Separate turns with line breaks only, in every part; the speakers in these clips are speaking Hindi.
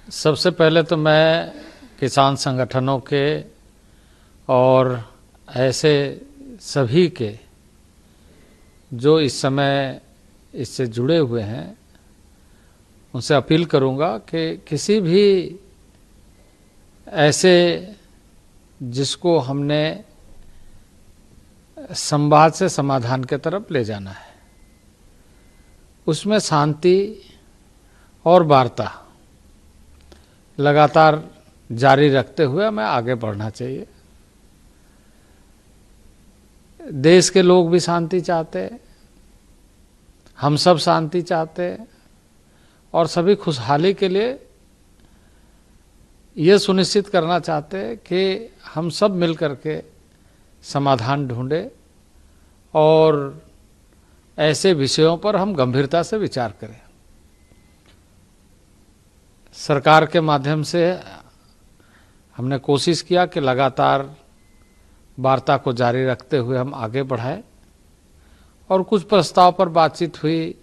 सबसे पहले तो मैं किसान संगठनों के और ऐसे सभी के जो इस समय इससे जुड़े हुए हैं उनसे अपील करूंगा कि किसी भी ऐसे जिसको हमने संवाद से समाधान की तरफ ले जाना है उसमें शांति और वार्ता लगातार जारी रखते हुए हमें आगे बढ़ना चाहिए। देश के लोग भी शांति चाहते हैं, हम सब शांति चाहते हैं और सभी खुशहाली के लिए ये सुनिश्चित करना चाहते हैं कि हम सब मिलकर के समाधान ढूंढें और ऐसे विषयों पर हम गंभीरता से विचार करें। सरकार के माध्यम से हमने कोशिश किया कि लगातार वार्ता को जारी रखते हुए हम आगे बढ़ाएं और कुछ प्रस्ताव पर बातचीत हुई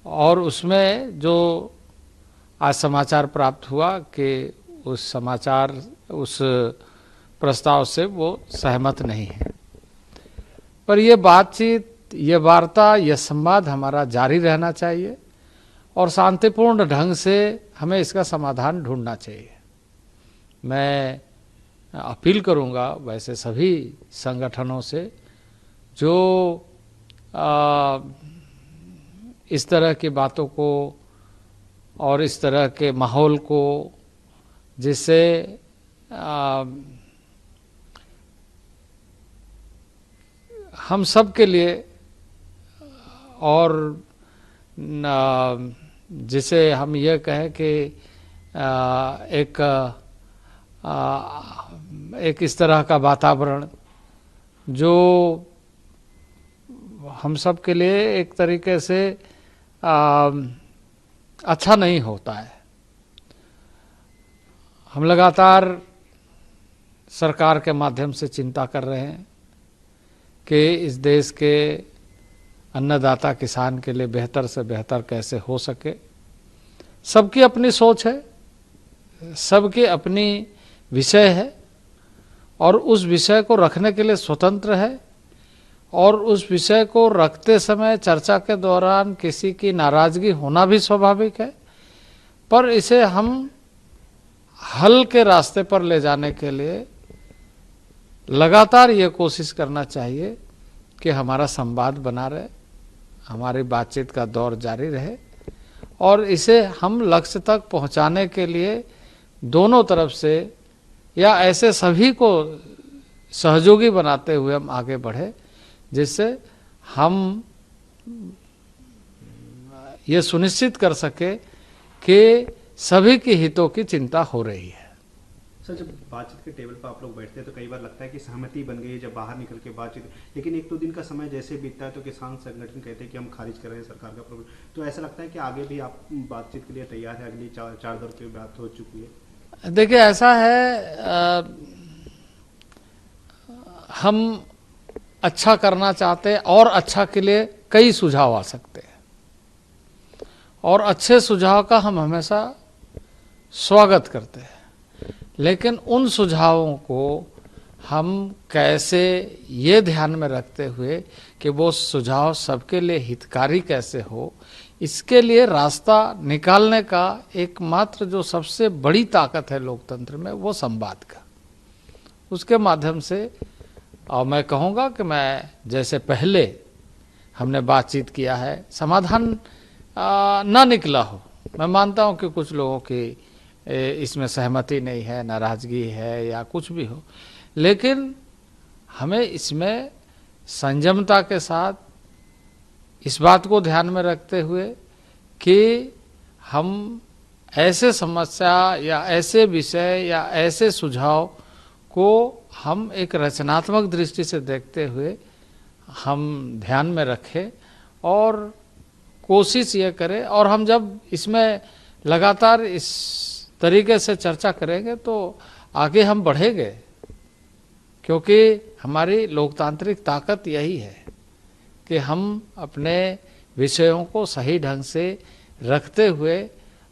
और उसमें जो आज समाचार प्राप्त हुआ कि उस प्रस्ताव से वो सहमत नहीं है। पर ये बातचीत, ये वार्ता, ये संवाद हमारा जारी रहना चाहिए और शांतिपूर्ण ढंग से हमें इसका समाधान ढूंढना चाहिए। मैं अपील करूंगा वैसे सभी संगठनों से जो इस तरह की बातों को और इस तरह के माहौल को जिससे हम सब के लिए और जिसे हम ये कहें कि एक इस तरह का वातावरण जो हम सब के लिए एक तरीके से अच्छा नहीं होता है। हम लगातार सरकार के माध्यम से चिंता कर रहे हैं कि इस देश के अन्नदाता किसान के लिए बेहतर से बेहतर कैसे हो सके। सबकी अपनी सोच है, सबकी अपनी विषय है और उस विषय को रखने के लिए स्वतंत्र है और उस विषय को रखते समय चर्चा के दौरान किसी की नाराजगी होना भी स्वाभाविक है। पर इसे हम हल के रास्ते पर ले जाने के लिए लगातार ये कोशिश करना चाहिए कि हमारा संवाद बना रहे, हमारी बातचीत का दौर जारी रहे और इसे हम लक्ष्य तक पहुंचाने के लिए दोनों तरफ से या ऐसे सभी को सहयोगी बनाते हुए हम आगे बढ़े, जिससे हम ये सुनिश्चित कर सके कि सभी के हितों की चिंता हो रही है।
सर, जब बातचीत के टेबल पर आप लोग बैठते हैं तो कई बार लगता है कि सहमति बन गई है जब बाहर निकल के बातचीत, लेकिन एक दो दिन का समय जैसे बीतता है तो किसान संगठन कहते हैं कि हम खारिज कर रहे हैं सरकार का प्रोग्राम। तो ऐसा लगता है कि आगे भी आप बातचीत के लिए तैयार है? अगली चार दौर की बात हो चुकी है।
देखिए, ऐसा है, हम अच्छा करना चाहते हैं और अच्छा के लिए कई सुझाव आ सकते हैं और अच्छे सुझाव का हम हमेशा स्वागत करते हैं, लेकिन उन सुझावों को हम कैसे ये ध्यान में रखते हुए कि वो सुझाव सबके लिए हितकारी कैसे हो, इसके लिए रास्ता निकालने का एकमात्र जो सबसे बड़ी ताकत है लोकतंत्र में वो संवाद का। उसके माध्यम से और मैं कहूँगा कि मैं जैसे पहले हमने बातचीत किया है, समाधान ना निकला हो, मैं मानता हूँ कि कुछ लोगों की इसमें सहमति नहीं है, नाराजगी है या कुछ भी हो, लेकिन हमें इसमें संयमता के साथ इस बात को ध्यान में रखते हुए कि हम ऐसे समस्या या ऐसे विषय या ऐसे सुझाव को हम एक रचनात्मक दृष्टि से देखते हुए हम ध्यान में रखें और कोशिश ये करें। और हम जब इसमें लगातार इस तरीके से चर्चा करेंगे तो आगे हम बढ़ेंगे, क्योंकि हमारी लोकतांत्रिक ताकत यही है कि हम अपने विषयों को सही ढंग से रखते हुए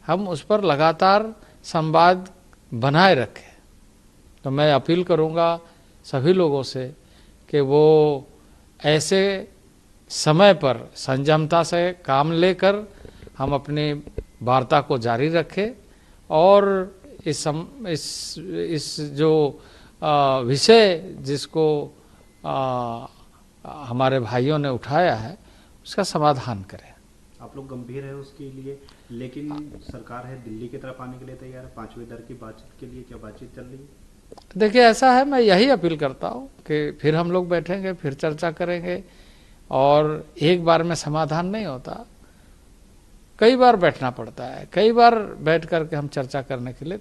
हम उस पर लगातार संवाद बनाए रखें। तो मैं अपील करूंगा सभी लोगों से कि वो ऐसे समय पर संयमता से काम लेकर हम अपनी वार्ता को जारी रखें और इस जो विषय जिसको हमारे भाइयों ने उठाया है उसका समाधान करें।
आप लोग गंभीर है उसके लिए, लेकिन सरकार है दिल्ली की तरफ आने के लिए तैयार है 5वें दर की बातचीत के लिए, क्या बातचीत चल रही है?
देखिए ऐसा है, मैं यही अपील करता हूँ कि फिर हम लोग बैठेंगे, फिर चर्चा करेंगे और एक बार में समाधान नहीं होता, कई बार बैठना पड़ता है, कई बार बैठ करके हम चर्चा करने के लिए